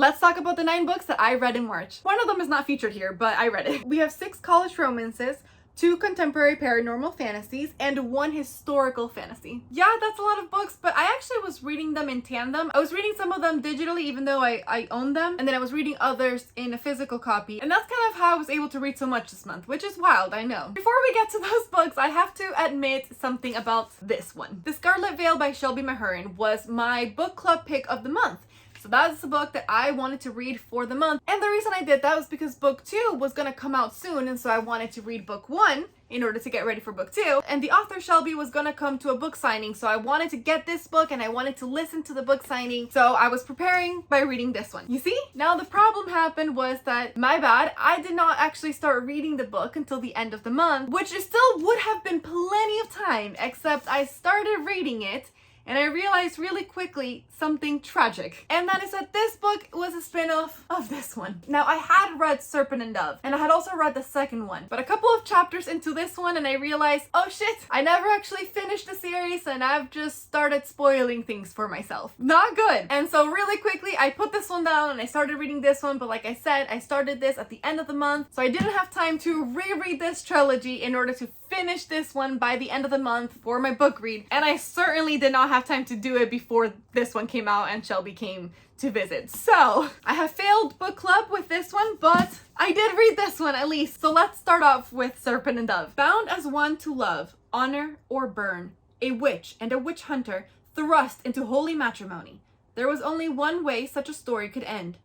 Let's talk about the 9 books that I read in March. One of them is not featured here, but I read it. We have 6 college romances, 2 contemporary paranormal fantasies, and 1 historical fantasy. Yeah, that's a lot of books, but I actually was reading them in tandem. I was reading some of them digitally, even though I own them, and then I was reading others in a physical copy, and that's kind of how I was able to read so much this month, which is wild, I know. Before we get to those books, I have to admit something about this one. The Scarlet Veil by Shelby Mahurin was my book club pick of the month. So that's the book that I wanted to read for the month. And the reason I did that was because book 2 was gonna come out soon, and so I wanted to read book 1 in order to get ready for book 2. And the author Shelby was gonna come to a book signing, so I wanted to get this book and I wanted to listen to the book signing. So I was preparing by reading this one. You see? Now the problem happened was that, my bad, I did not actually start reading the book until the end of the month, which still would have been plenty of time, except I started reading it and I realized really quickly something tragic. And that is that this book was a spin-off of this one. Now, I had read Serpent and Dove, and I had also read the second one, but a couple of chapters into this one and I realized, oh shit, I never actually finished the series and I've just started spoiling things for myself. Not good. And so really quickly, I put this one down and I started reading this one, but like I said, I started this at the end of the month, so I didn't have time to reread this trilogy in order to finish this one by the end of the month for my book read, and I certainly did not have time to do it before this one came out and Shelby came to visit. So I have failed book club with this one, but I did read this one at least. So let's start off with Serpent and Dove. Bound as one to love, honor, or burn, a witch and a witch hunter thrust into holy matrimony. There was only one way such a story could end: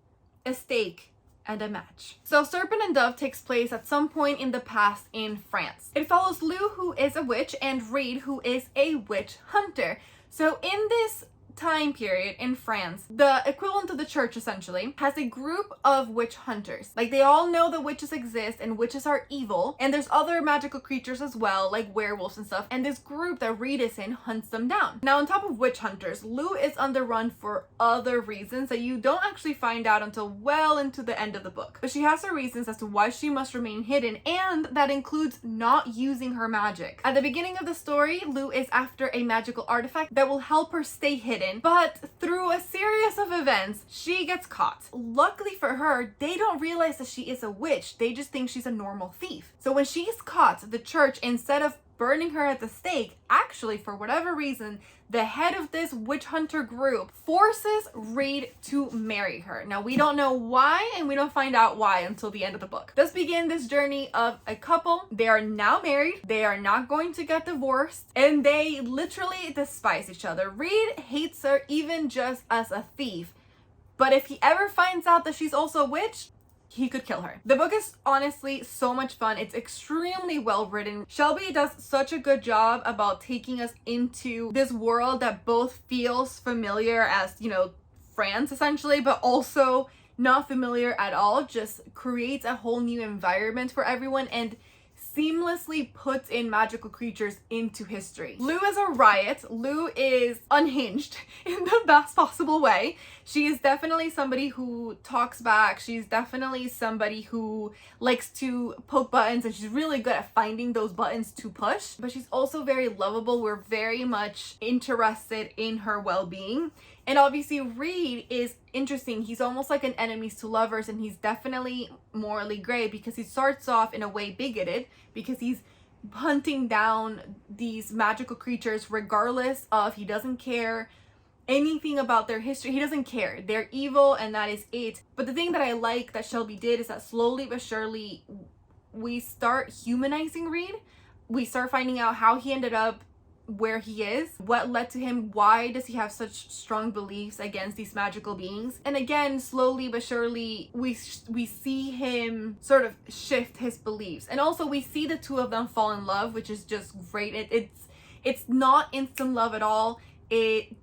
a stake and a match. So Serpent and Dove takes place at some point in the past in France. It follows Lou, who is a witch, and Reed, who is a witch hunter. So in this time period in France, the equivalent of the church essentially has a group of witch hunters. Like, they all know that witches exist and witches are evil, and there's other magical creatures as well, like werewolves and stuff, and this group that Reed is in hunts them down. Now, on top of witch hunters, Lou is on the run for other reasons that you don't actually find out until well into the end of the book. But she has her reasons as to why she must remain hidden, and that includes not using her magic. At the beginning of the story, Lou is after a magical artifact that will help her stay hidden, but through a series of events, she gets caught. Luckily for her, they don't realize that she is a witch. They just think she's a normal thief. So when she's caught, the church, instead of burning her at the stake, actually, for whatever reason, the head of this witch hunter group forces Reed to marry her. Now, we don't know why, and we don't find out why until the end of the book. Thus begin this journey of a couple. They are now married, they are not going to get divorced, and they literally despise each other. Reed hates her even just as a thief, but if he ever finds out that she's also a witch, he could kill her. The book is honestly so much fun. It's extremely well written. Shelby does such a good job about taking us into this world that both feels familiar as, you know, France essentially, but also not familiar at all. Just creates a whole new environment for everyone and seamlessly puts in magical creatures into history. Lou is a riot. Lou is unhinged in the best possible way. She is definitely somebody who talks back. She's definitely somebody who likes to poke buttons, and she's really good at finding those buttons to push. But she's also very lovable. We're very much interested in her well-being. And obviously Reed is interesting. He's almost like an enemies to lovers, and he's definitely morally gray because he starts off in a way bigoted because he's hunting down these magical creatures regardless of, he doesn't care anything about their history. He doesn't care. They're evil and that is it. But the thing that I like that Shelby did is that slowly but surely we start humanizing Reed. We start finding out how he ended up where he is, what led to him, why does he have such strong beliefs against these magical beings. And again, slowly but surely we see him sort of shift his beliefs, and also we see the two of them fall in love, which is just great. It's not instant love at all. It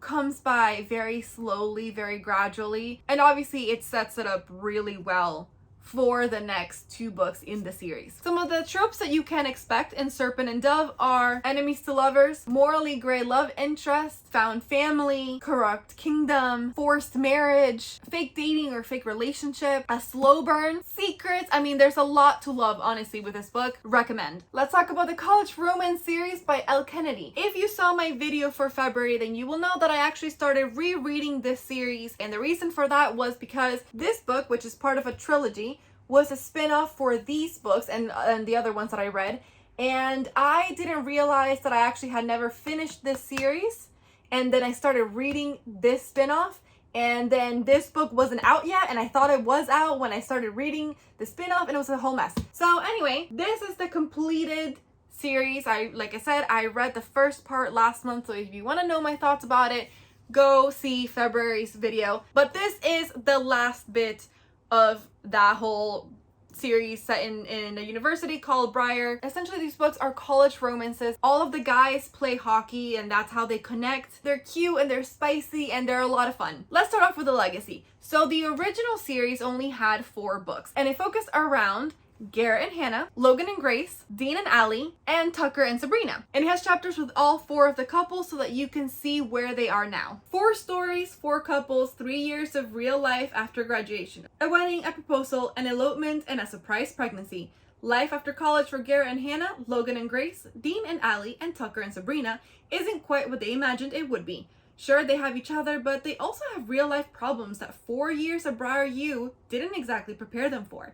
comes by very slowly, very gradually, and obviously it sets it up really well for the next 2 books in the series. Some of the tropes that you can expect in Serpent and Dove are enemies to lovers, morally gray love interest, found family, corrupt kingdom, forced marriage, fake dating or fake relationship, a slow burn, secrets. I mean, there's a lot to love, honestly, with this book. Recommend. Let's talk about the college romance series by Elle Kennedy. If you saw my video for February, then you will know that I actually started rereading this series, and the reason for that was because this book, which is part of a trilogy, was a spin-off for these books and the other ones that I read, and I didn't realize that I actually had never finished this series, and then I started reading this spin-off, and then this book wasn't out yet, and I thought it was out when I started reading the spin-off, and it was a whole mess. So anyway, this is the completed series. Like I said, I read the first part last month, so if you want to know my thoughts about it, go see February's video. But this is the last bit of that whole series set in a university called Briar. Essentially, these books are college romances. All of the guys play hockey, and that's how they connect. They're cute and they're spicy and they're a lot of fun. Let's start off with the legacy. So the original series only had 4 books, and it focused around Garrett and Hannah, Logan and Grace, Dean and Allie, and Tucker and Sabrina. And it has chapters with all 4 of the couples so that you can see where they are now. 4 stories, 4 couples, 3 years of real life after graduation. A wedding, a proposal, an elopement, and a surprise pregnancy. Life after college for Garrett and Hannah, Logan and Grace, Dean and Allie, and Tucker and Sabrina isn't quite what they imagined it would be. Sure, they have each other, but they also have real life problems that 4 years of Briar U didn't exactly prepare them for.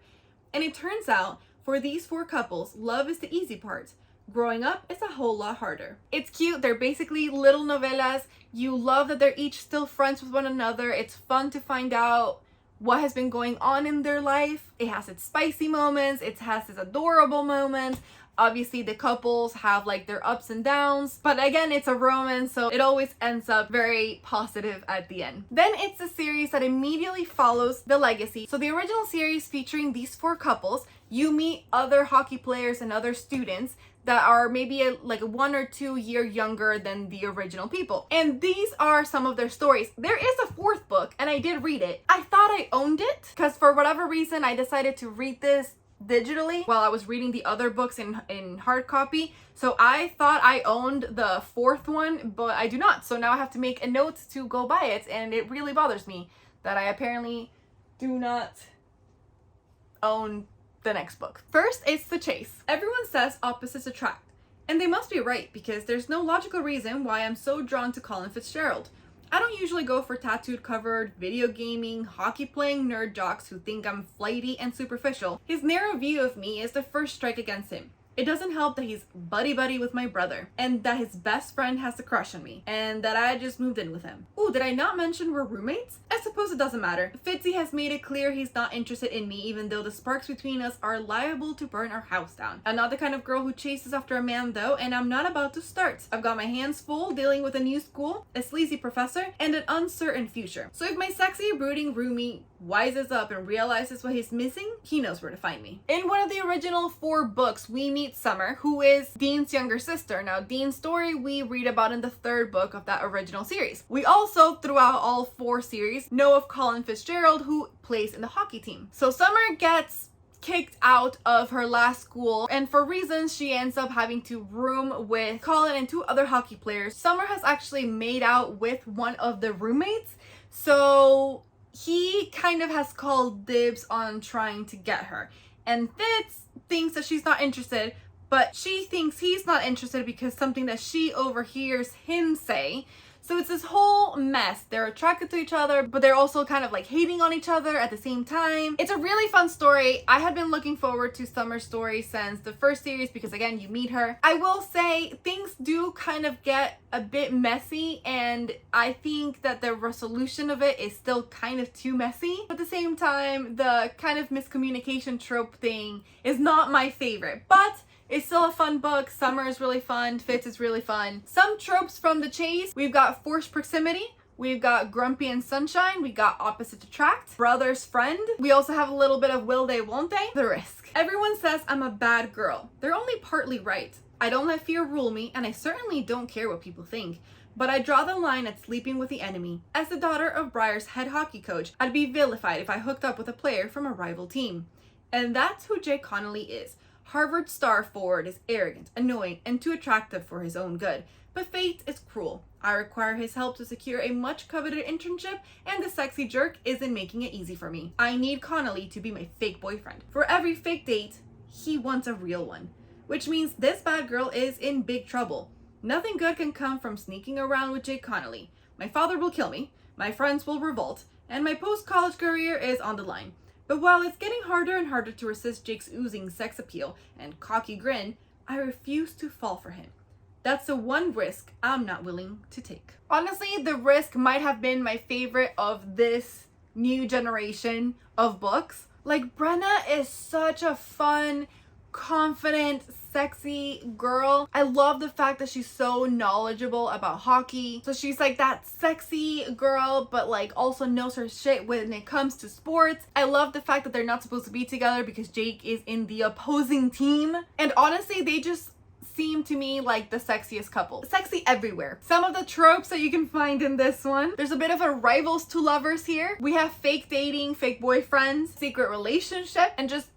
And it turns out, for these 4 couples, love is the easy part. Growing up is a whole lot harder. It's cute. They're basically little novellas. You love that they're each still friends with one another. It's fun to find out what has been going on in their life. It has its spicy moments. It has its adorable moments. Obviously, the couples have like their ups and downs, but again, it's a romance, so it always ends up very positive at the end. Then it's a series that immediately follows the legacy. So the original series featuring these 4 couples, you meet other hockey players and other students that are maybe like 1 or 2 years younger than the original people. And these are some of their stories. There is a 4th book, and I did read it. I thought I owned it, because for whatever reason, I decided to read this digitally while I was reading the other books in hard copy. So I thought I owned the 4th one, but I do not. So now I have to make a note to go buy it, and it really bothers me that I apparently do not own the next book. First, it's The Chase. Everyone says opposites attract, and they must be right, because there's no logical reason why I'm so drawn to Colin Fitzgerald. I don't usually go for tattooed covered, video gaming, hockey playing nerd jocks who think I'm flighty and superficial. His narrow view of me is the first strike against him. It doesn't help that he's buddy-buddy with my brother, and that his best friend has a crush on me, and that I just moved in with him. Ooh, did I not mention we're roommates? I suppose it doesn't matter. Fitzy has made it clear he's not interested in me, even though the sparks between us are liable to burn our house down. I'm not the kind of girl who chases after a man though, and I'm not about to start. I've got my hands full dealing with a new school, a sleazy professor, and an uncertain future. So if my sexy, brooding roomie wises up and realizes what he's missing, he knows where to find me. In one of the original 4 books, we meet Summer, who is Dean's younger sister. Now, Dean's story we read about in the 3rd book of that original series. We also, throughout all 4 series, know of Colin Fitzgerald, who plays in the hockey team. So Summer gets kicked out of her last school, and for reasons she ends up having to room with Colin and 2 other hockey players. Summer has actually made out with one of the roommates, so he kind of has called dibs on trying to get her. And Fitz thinks that she's not interested, but she thinks he's not interested because something that she overhears him say. So it's this whole mess. They're attracted to each other, but they're also kind of like hating on each other at the same time. It's a really fun story. I had been looking forward to Summer's story since the 1st series because, again, you meet her. I will say things do kind of get a bit messy, and I think that the resolution of it is still kind of too messy. At the same time, the kind of miscommunication trope thing is not my favorite, but it's still a fun book. Summer is really fun. Fitz is really fun. Some tropes from The Chase. We've got forced proximity. We've got grumpy and sunshine. We got opposite attract. Brother's friend. We also have a little bit of will they, won't they? The risk. Everyone says I'm a bad girl. They're only partly right. I don't let fear rule me, and I certainly don't care what people think. But I draw the line at sleeping with the enemy. As the daughter of Briar's head hockey coach, I'd be vilified if I hooked up with a player from a rival team. And that's who Jake Connolly is. Harvard star forward is arrogant, annoying, and too attractive for his own good. But fate is cruel. I require his help to secure a much coveted internship, and the sexy jerk isn't making it easy for me. I need Connolly to be my fake boyfriend. For every fake date, he wants a real one. Which means this bad girl is in big trouble. Nothing good can come from sneaking around with Jake Connolly. My father will kill me, my friends will revolt, and my post-college career is on the line. But while it's getting harder and harder to resist Jake's oozing sex appeal and cocky grin, I refuse to fall for him. That's the one risk I'm not willing to take. Honestly, the risk might have been my favorite of this new generation of books. Like, Brenna is such a fun, confident, sexy girl. I love the fact that she's so knowledgeable about hockey. So she's like that sexy girl, but like also knows her shit when it comes to sports. I love the fact that they're not supposed to be together because Jake is in the opposing team. And honestly, they just seem to me like the sexiest couple. Sexy everywhere. Some of the tropes that you can find in this one. There's a bit of a rivals to lovers here. We have fake dating, fake boyfriends, secret relationship, and just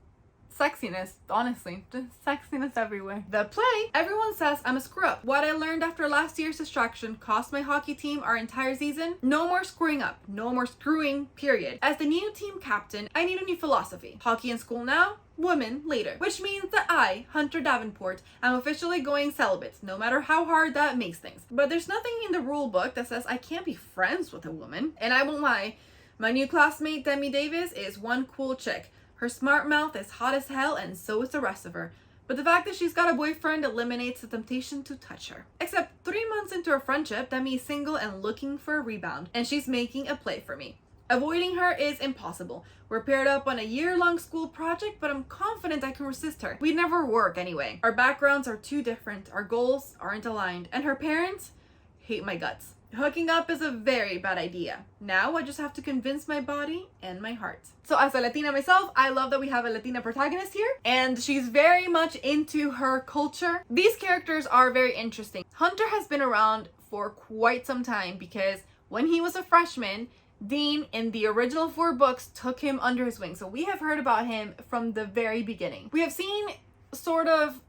sexiness, honestly. Just sexiness everywhere. The play, everyone says I'm a screw up. What I learned after last year's distraction cost my hockey team our entire season. No more screwing up. No more screwing, period. As the new team captain, I need a new philosophy. Hockey in school now, women later. Which means that I, Hunter Davenport, am officially going celibate, no matter how hard that makes things. But there's nothing in the rule book that says I can't be friends with a woman. And I won't lie, my new classmate Demi Davis is one cool chick. Her smart mouth is hot as hell, and so is the rest of her. But the fact that she's got a boyfriend eliminates the temptation to touch her. Except 3 months into our friendship, Demi is single and looking for a rebound, and she's making a play for me. Avoiding her is impossible. We're paired up on a year-long school project, but I'm confident I can resist her. We'd never work anyway. Our backgrounds are too different, our goals aren't aligned, and her parents hate my guts. Hooking up is a very bad idea. Now I just have to convince my body and my heart. So as a Latina myself, I love that we have a Latina protagonist here, and she's very much into her culture. These characters are very interesting. Hunter has been around for quite some time because when he was a freshman, Dean in the original 4 books took him under his wing. So we have heard about him from the very beginning. We have seen sort of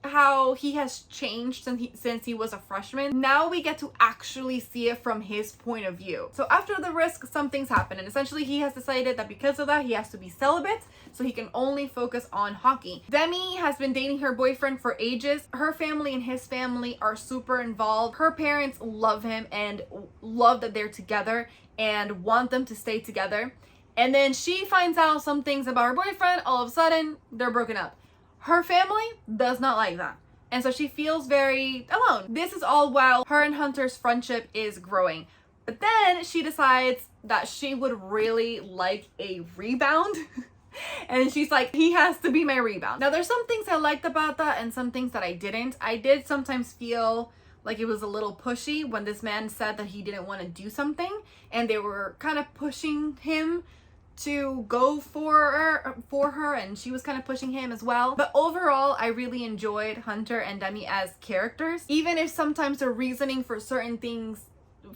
how he has changed since he was a freshman. Now we get to actually see it from his point of view. So after the risk, some things happen, and essentially he has decided that because of that he has to be celibate so he can only focus on hockey. Demi has been dating her boyfriend for ages. Her family and his family are super involved. Her parents love him and love that they're together and want them to stay together. And then she finds out some things about her boyfriend. All of a sudden they're broken up. Her family does not like that. And so she feels very alone. This is all while her and Hunter's friendship is growing. But then she decides that she would really like a rebound. And she's like, he has to be my rebound. Now there's some things I liked about that and some things that I didn't. I did sometimes feel like it was a little pushy when this man said that he didn't want to do something. And they were kind of pushing him to go for her, and she was kind of pushing him as well. But overall, I really enjoyed Hunter and Demi as characters, even if sometimes their reasoning for certain things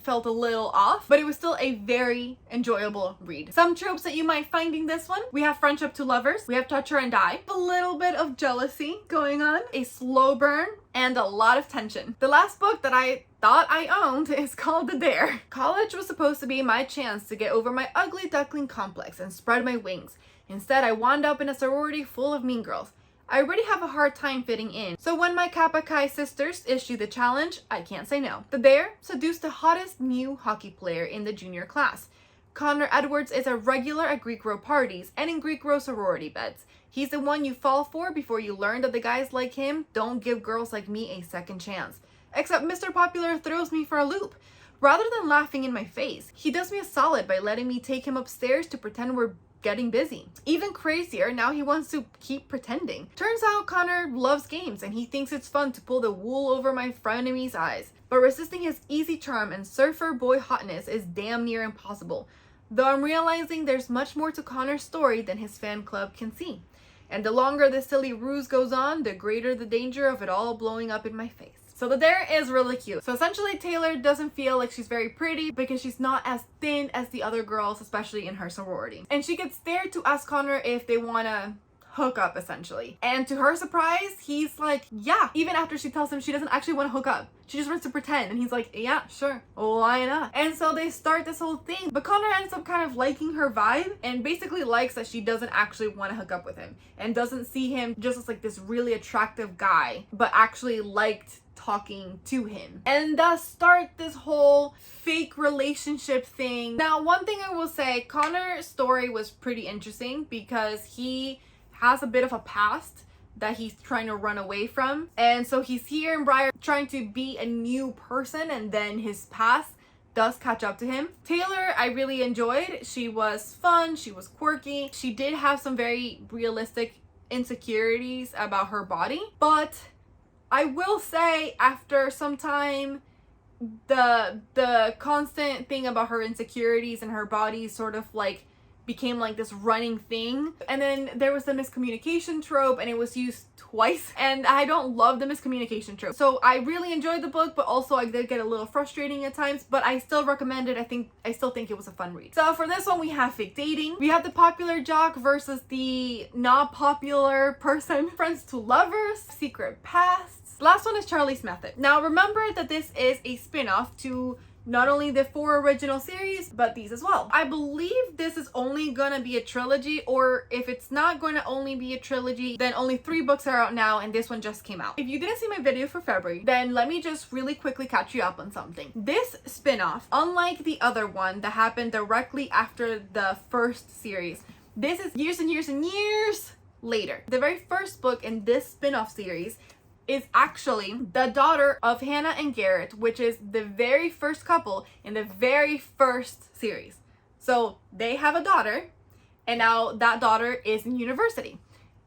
felt a little off, but it was still a very enjoyable read. Some tropes that you might find in this one: we have friendship to lovers, we have touch her and die, a little bit of jealousy going on, a slow burn, and a lot of tension. The last book that I thought I owned is called The Dare. College was supposed to be my chance to get over my ugly duckling complex and spread my wings. Instead, I wound up in a sorority full of mean girls. I already have a hard time fitting in, so when my Kappa Chi sisters issue the challenge, I can't say no. The Dare seduced the hottest new hockey player in the junior class. Connor Edwards is a regular at Greek Row parties and in Greek Row sorority beds. He's the one you fall for before you learn that the guys like him don't give girls like me a second chance. Except Mr. Popular throws me for a loop. Rather than laughing in my face, he does me a solid by letting me take him upstairs to pretend we're getting busy. Even crazier, now he wants to keep pretending. Turns out Connor loves games and he thinks it's fun to pull the wool over my frenemy's eyes. But resisting his easy charm and surfer boy hotness is damn near impossible. Though I'm realizing there's much more to Connor's story than his fan club can see. And the longer this silly ruse goes on, the greater the danger of it all blowing up in my face. So The Dare is really cute. So essentially Taylor doesn't feel like she's very pretty because she's not as thin as the other girls, especially in her sorority. And she gets dared to ask Connor if they want to hook up essentially. And to her surprise, he's like, yeah, even after she tells him she doesn't actually want to hook up. She just wants to pretend. And he's like, yeah, sure, why not? And so they start this whole thing. But Connor ends up kind of liking her vibe and basically likes that she doesn't actually want to hook up with him and doesn't see him just as like this really attractive guy, but actually liked talking to him. And thus start this whole fake relationship thing. Now, one thing I will say, Connor's story was pretty interesting because he has a bit of a past that he's trying to run away from. And so he's here in Briar trying to be a new person, and then his past does catch up to him. Taylor, I really enjoyed. She was fun, she was quirky. She did have some very realistic insecurities about her body, but I will say after some time, the constant thing about her insecurities and her body sort of like became like this running thing. And then there was the miscommunication trope, and it was used twice, and I don't love the miscommunication trope. So I really enjoyed the book, but also I did get a little frustrating at times, but I still recommend it. I still think it was a fun read. So for this one, we have fake dating. We have the popular jock versus the not popular person. Friends to lovers, secret pasts. Last one is Charlie's Method. Now remember that this is a spin-off to not only the 4 original series, but these as well. I believe this is only gonna be a trilogy, or if it's not going to only be a trilogy, then only 3 books are out now, and this one just came out. If you didn't see my video for February, then let me just really quickly catch you up on something. This spin-off, unlike the other one that happened directly after the first series, this is years and years and years later. The very first book in this spin-off series is actually the daughter of Hannah and Garrett, which is the very first couple in the very first series. So they have a daughter, and now that daughter is in university.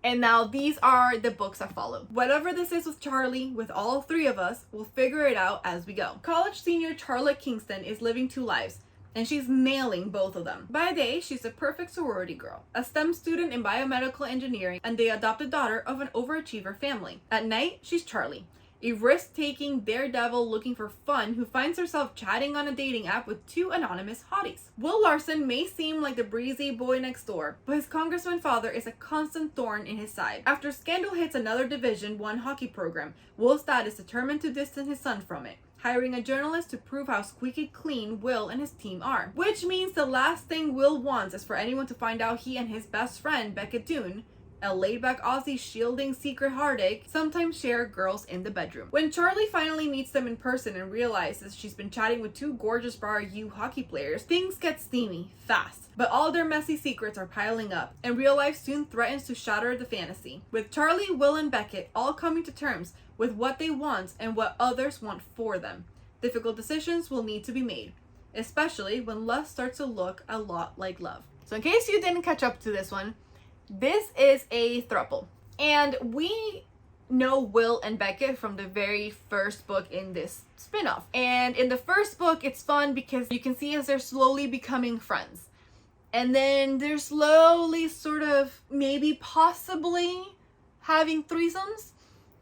And now these are the books that follow. Whatever this is with Charlie, with all 3 of us, we'll figure it out as we go. College senior Charlotte Kingston is living 2 lives, and she's nailing both of them. By day, she's a perfect sorority girl, a STEM student in biomedical engineering, and the adopted daughter of an overachiever family. At night, she's Charlie, a risk-taking daredevil looking for fun who finds herself chatting on a dating app with 2 anonymous hotties. Will Larson may seem like the breezy boy next door, but his congressman father is a constant thorn in his side. After scandal hits another Division I hockey program, Will's dad is determined to distance his son from it, hiring a journalist to prove how squeaky clean Will and his team are. Which means the last thing Will wants is for anyone to find out he and his best friend, Beckett Deonn, a laid-back Aussie shielding secret heartache, sometimes share girls in the bedroom. When Charlie finally meets them in person and realizes she's been chatting with 2 gorgeous Bar U hockey players, things get steamy fast. But all their messy secrets are piling up, and real life soon threatens to shatter the fantasy. With Charlie, Will, and Beckett all coming to terms with what they want and what others want for them, difficult decisions will need to be made, especially when lust starts to look a lot like love. So in case you didn't catch up to this one, this is a throuple, and we know Will and Beckett from the very first book in this spin-off. And in the first book, it's fun because you can see as they're slowly becoming friends, and then they're slowly sort of maybe possibly having threesomes.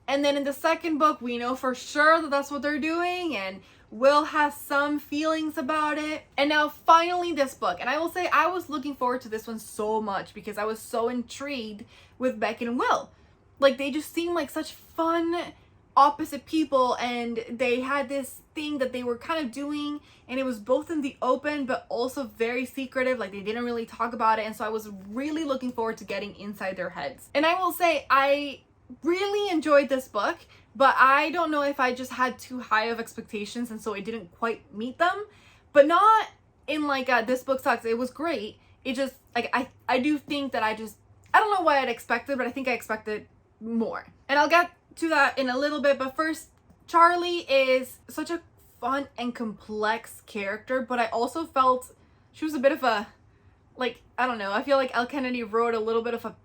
And then in the second book, we know for sure that that's what they're doing, and Will has some feelings about it. And now finally this book, and I will say I was looking forward to this one so much because I was so intrigued with Beckett and Will. Like, they just seemed like such fun opposite people, and they had this thing that they were kind of doing, and it was both in the open but also very secretive. Like, they didn't really talk about it, and so I was really looking forward to getting inside their heads. And I will say I really enjoyed this book, but I don't know if I just had too high of expectations and so it didn't quite meet them. But not in like this book sucks. It was great. It just like I do think that I don't know what I'd expected, but I think I expected more. And I'll get to that in a little bit, but first, Charlie is such a fun and complex character, but I also felt she was a bit of a, like, I don't know, I feel like Elle Kennedy wrote a little bit of a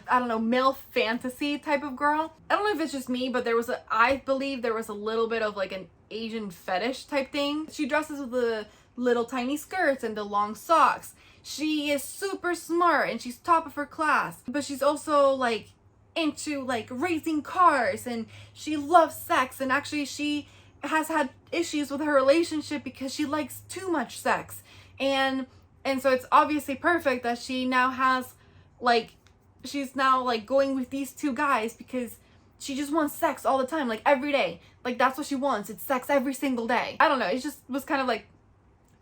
I don't know, male fantasy type of girl. I don't know if it's just me, but I believe there was a little bit of like an Asian fetish type thing. She dresses with the little tiny skirts and the long socks. She is super smart and she's top of her class, but she's also like into like racing cars, and she loves sex, and actually she has had issues with her relationship because she likes too much sex. And so it's obviously perfect that she now has, like, she's now like going with these two guys because she just wants sex all the time, like every day. Like that's what she wants. It's sex every single day. I don't know. It just was kind of like,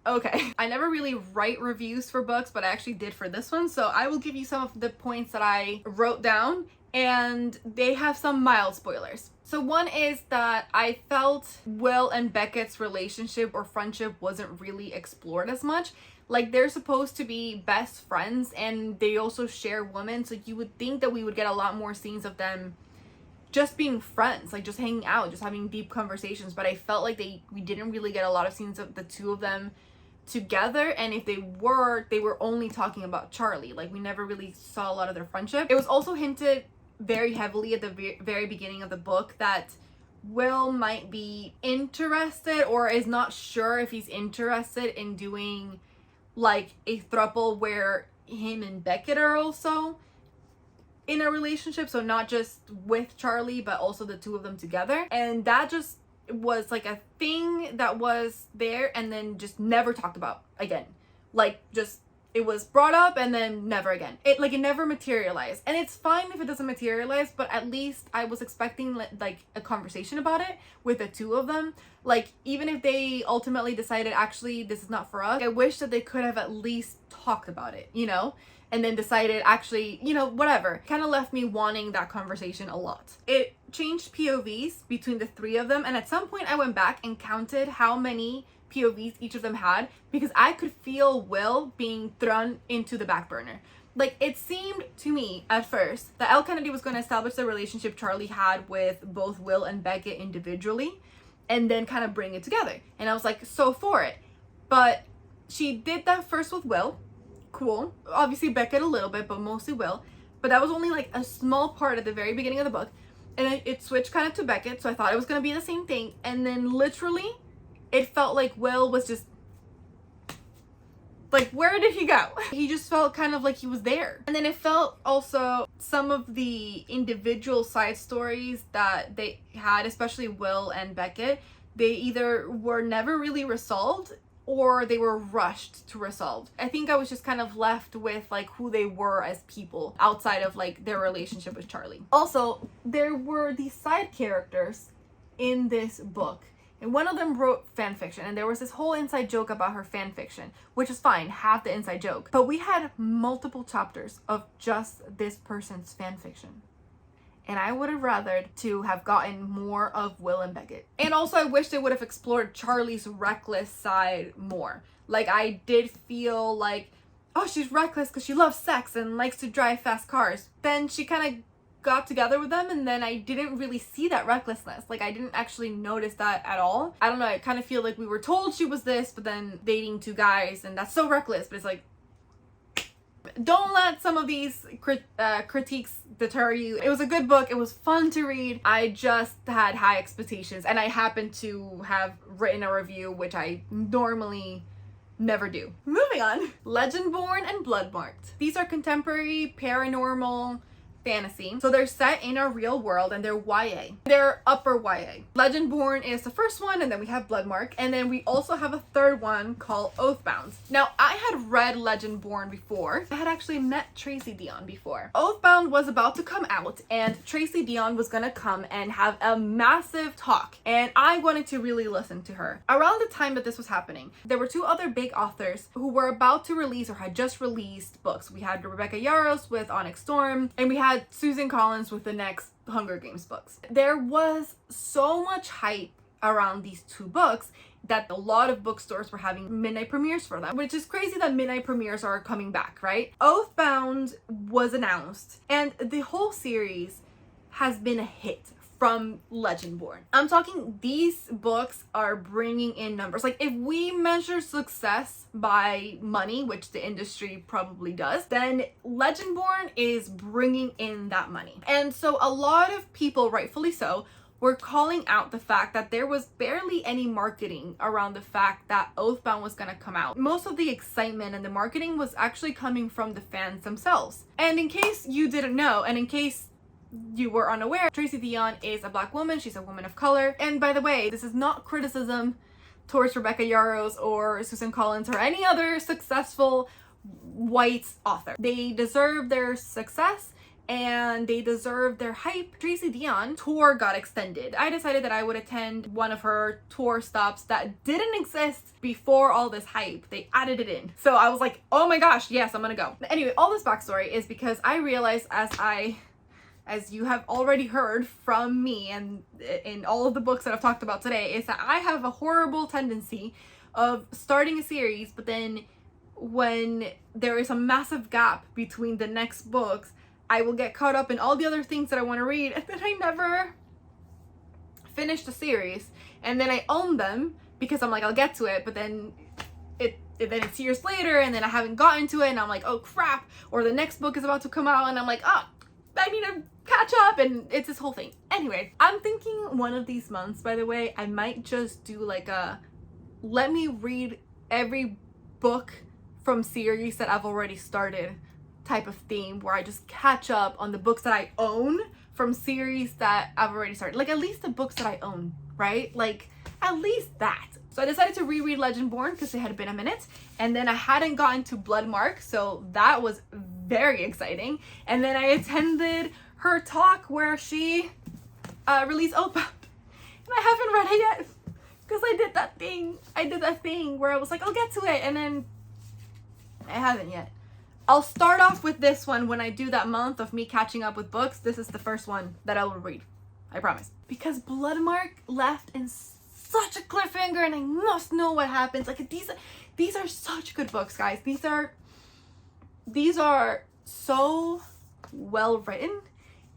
okay. I never really write reviews for books, but I actually did for this one. So I will give you some of the points that I wrote down, and they have some mild spoilers. So one is that I felt Will and Beckett's relationship or friendship wasn't really explored as much. Like, they're supposed to be best friends and they also share women, so you would think that we would get a lot more scenes of them just being friends, like just hanging out, just having deep conversations. But I felt like we didn't really get a lot of scenes of the two of them together, and if they were only talking about Charlie. Like, we never really saw a lot of their friendship. It was also hinted very heavily at the very beginning of the book that Will might be interested or is not sure if he's interested in doing like a throuple where him and Beckett are also in a relationship, so not just with Charlie but also the two of them together. And that just was like a thing that was there and then just never talked about again. Like, just it was brought up and then never again. It never materialized. And it's fine if it doesn't materialize, but at least I was expecting like a conversation about it with the two of them. Like, even if they ultimately decided, actually, this is not for us, I wish that they could have at least talked about it, you know? And then decided, actually, you know, whatever. Kind of left me wanting that conversation a lot. It changed POVs between the three of them, and at some point I went back and counted how many POVs each of them had, because I could feel Will being thrown into the back burner. Like, it seemed to me at first that Elle Kennedy was going to establish the relationship Charlie had with both Will and Beckett individually and then kind of bring it together. And I was like, so for it. But she did that first with Will. Cool. Obviously Beckett a little bit, but mostly Will. But that was only like a small part at the very beginning of the book. And then it switched kind of to Beckett, so I thought it was going to be the same thing. And then literally it felt like Will was just like, where did he go? He just felt kind of like he was there. And then it felt also some of the individual side stories that they had, especially Will and Beckett, they either were never really resolved or they were rushed to resolve. I think I was just kind of left with like who they were as people outside of like their relationship with Charlie. Also, there were these side characters in this book, and one of them wrote fan fiction, and there was this whole inside joke about her fan fiction, which is fine, have the inside joke. But we had multiple chapters of just this person's fan fiction. And I would have rathered to have gotten more of Will and Beckett. And also I wish they would have explored Charlie's reckless side more. Like, I did feel like, oh, she's reckless because she loves sex and likes to drive fast cars. Then she kind of got together with them, and then I didn't really see that recklessness. Like, I didn't actually notice that at all. I don't know, I kind of feel like we were told she was this, but then dating two guys, and that's so reckless. But it's like, don't let some of these critiques deter you. It was a good book. It was fun to read. I just had high expectations, and I happened to have written a review, which I normally never do. Moving on. Legendborn and Bloodmarked. These are contemporary paranormal fantasy. So they're set in a real world, and they're YA. They're upper YA. Legendborn is the first one, and then we have Bloodmarked, and then we also have a third one called Oathbound. Now, I had read Legendborn before. I had actually met Tracy Deonn before. Oathbound was about to come out, and Tracy Deonn was gonna come and have a massive talk, and I wanted to really listen to her. Around the time that this was happening, there were two other big authors who were about to release or had just released books. We had Rebecca Yarros with Onyx Storm, and we had Susan Collins with the next Hunger Games books. There was so much hype around these two books that a lot of bookstores were having midnight premieres for them, which is crazy that midnight premieres are coming back, right? Oathbound was announced, and the whole series has been a hit from Legendborn. I'm talking, these books are bringing in numbers. Like, if we measure success by money, which the industry probably does, then Legendborn is bringing in that money. And so a lot of people, rightfully so, were calling out the fact that there was barely any marketing around the fact that Oathbound was gonna come out. Most of the excitement and the marketing was actually coming from the fans themselves. And in case you didn't know, and in case you were unaware, Tracy Deonn is a Black woman. She's a woman of color. And by the way, this is not criticism towards Rebecca Yarros or Susan Collins or any other successful white author. They deserve their success, and they deserve their hype. Tracy Deonn tour got extended. I decided that I would attend one of her tour stops that didn't exist before all this hype. They added it in. So I was like, oh my gosh, yes, I'm gonna go. Anyway, all this backstory is because I realized, as you have already heard from me and in all of the books that I've talked about today, is that I have a horrible tendency of starting a series, but then when there is a massive gap between the next books, I will get caught up in all the other things that I want to read, and then I never finish the series. And then I own them because I'm like, I'll get to it, but then it's years later, and then I haven't gotten to it, and I'm like, oh crap, or the next book is about to come out, and I'm like, oh, I need to catch up, and it's this whole thing. Anyway, I'm thinking one of these months, by the way, I might just do like a let me read every book from series that I've already started type of theme, where I just catch up on the books that I own from series that I've already started. Like at least the books that I own, right? Like at least that. So I decided to reread Legendborn because it had been a minute, and then I hadn't gotten to Bloodmarked, so that was very exciting. And then I attended her talk where she released Oathbound, and I haven't read it yet because I did that thing where I was like, I'll get to it, and then I haven't yet. I'll start off with this one when I do that month of me catching up with books. This is the first one that I will read, I promise, because Bloodmarked left in such a cliffhanger, and I must know what happens. Like these are such good books, guys. These are so well written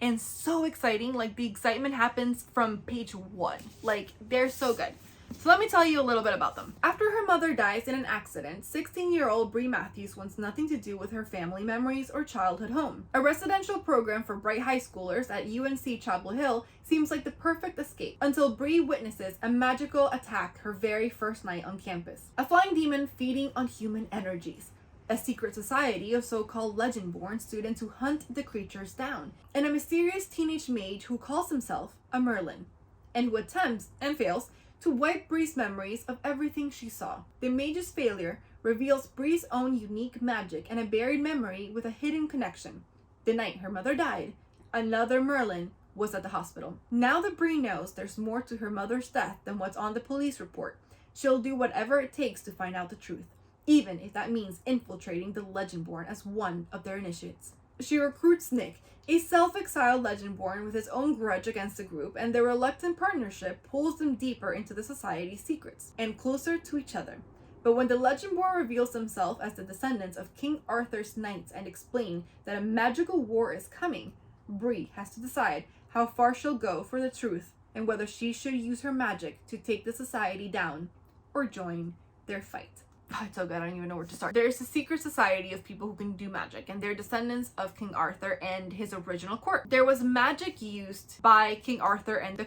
and so exciting. Like the excitement happens from page 1. Like they're so good. So let me tell you a little bit about them. After her mother dies in an accident, 16-year-old Bree Matthews wants nothing to do with her family memories or childhood home. A residential program for bright high schoolers at UNC Chapel Hill seems like the perfect escape, until Bree witnesses a magical attack her very first night on campus. A flying demon feeding on human energies, a secret society of so-called Legendborn students who hunt the creatures down, and a mysterious teenage mage who calls himself a Merlin, and who attempts, and fails, to wipe Bree's memories of everything she saw. The mage's failure reveals Bree's own unique magic and a buried memory with a hidden connection. The night her mother died, another Merlin was at the hospital. Now that Bree knows there's more to her mother's death than what's on the police report, she'll do whatever it takes to find out the truth, even if that means infiltrating the Legendborn as one of their initiates. She recruits Nick, a self-exiled Legendborn with his own grudge against the group, and their reluctant partnership pulls them deeper into the society's secrets and closer to each other. But when the Legendborn reveals himself as the descendants of King Arthur's knights and explain that a magical war is coming, Bree has to decide how far she'll go for the truth and whether she should use her magic to take the society down or join their fight. Oh, it's so good, I don't even know where to start. There's a secret society of people who can do magic, and they're descendants of King Arthur and his original court. There was magic used by King Arthur and the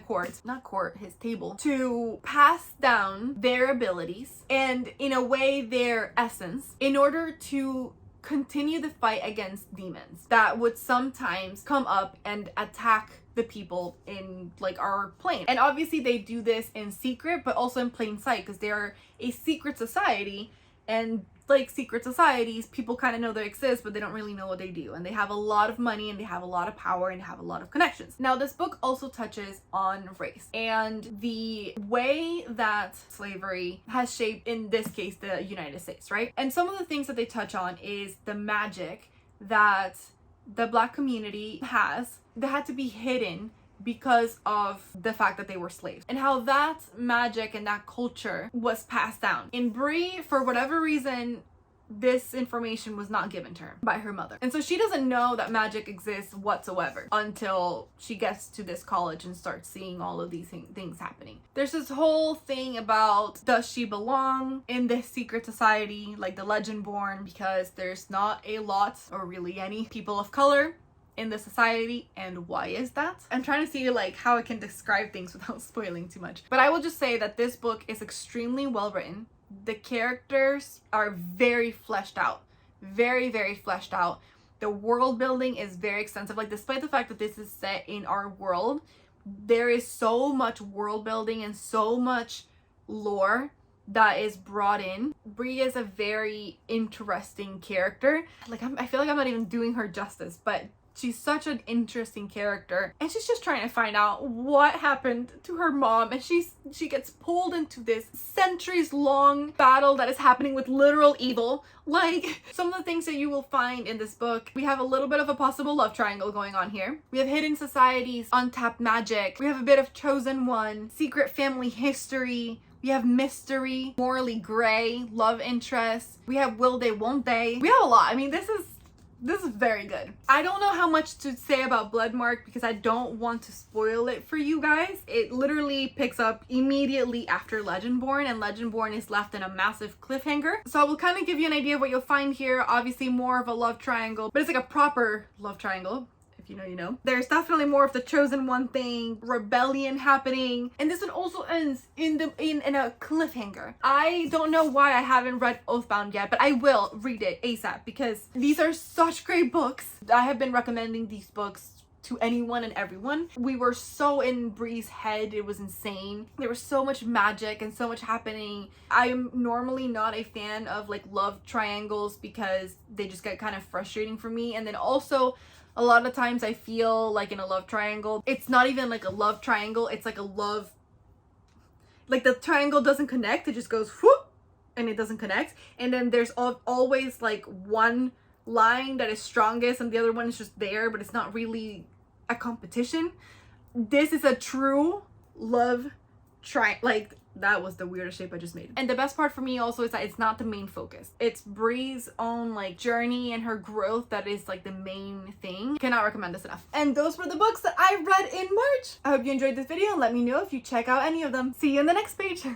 his table, to pass down their abilities and, in a way, their essence, in order to continue the fight against demons that would sometimes come up and attack the people in like our plane. And obviously they do this in secret, but also in plain sight, because they are a secret society, and like secret societies, people kind of know they exist, but they don't really know what they do, and they have a lot of money, and they have a lot of power, and they have a lot of connections. Now this book also touches on race and the way that slavery has shaped, in this case, the United States, right? And some of the things that they touch on is the magic that the Black community has that had to be hidden because of the fact that they were slaves, and how that magic and that culture was passed down. In Bree, for whatever reason, this information was not given to her by her mother, and so she doesn't know that magic exists whatsoever until she gets to this college and starts seeing all of these things happening. There's this whole thing about, does she belong in this secret society like the Legendborn, because there's not a lot or really any people of color in the society, and why is that? I'm trying to see like how I can describe things without spoiling too much, but I will just say that this book is extremely well written. The characters are very fleshed out, very fleshed out. The world building is very extensive. Like, despite the fact that this is set in our world, there is so much world building and so much lore that is brought in. Bree is a very interesting character. Like, I feel like I'm not even doing her justice, but she's such an interesting character, and she's just trying to find out what happened to her mom, and she gets pulled into this centuries-long battle that is happening with literal evil. Like, some of the things that you will find in this book, we have a little bit of a possible love triangle going on here. We have hidden societies, untapped magic, we have a bit of chosen one, secret family history, we have mystery, morally gray, love interest, we have will they, won't they. We have a lot. I mean, this is very good. I don't know how much to say about Bloodmarked because I don't want to spoil it for you guys. It literally picks up immediately after Legendborn, and Legendborn is left in a massive cliffhanger. So I will kind of give you an idea of what you'll find here. Obviously more of a love triangle, but it's like a proper love triangle. If you know, you know. There's definitely more of the chosen one thing, rebellion happening, and this one also ends in a cliffhanger. I don't know why I haven't read Oathbound yet, but I will read it ASAP because these are such great books. I have been recommending these books to anyone and everyone. We were so in Bree's head, it was insane. There was so much magic and so much happening. I'm normally not a fan of like love triangles because they just get kind of frustrating for me, and then also a lot of times I feel like in a love triangle, it's not even like a love triangle, it's like a love, like the triangle doesn't connect, it just goes whoop and it doesn't connect, and then there's always like one line that is strongest and the other one is just there, but it's not really a competition. This is a true love triangle. Like, that was the weirdest shape I just made. And the best part for me also is that it's not the main focus. It's Bree's own like journey and her growth that is like the main thing. Cannot recommend this enough. And those were the books that I read in March. I hope you enjoyed this video and let me know if you check out any of them. See you in the next page.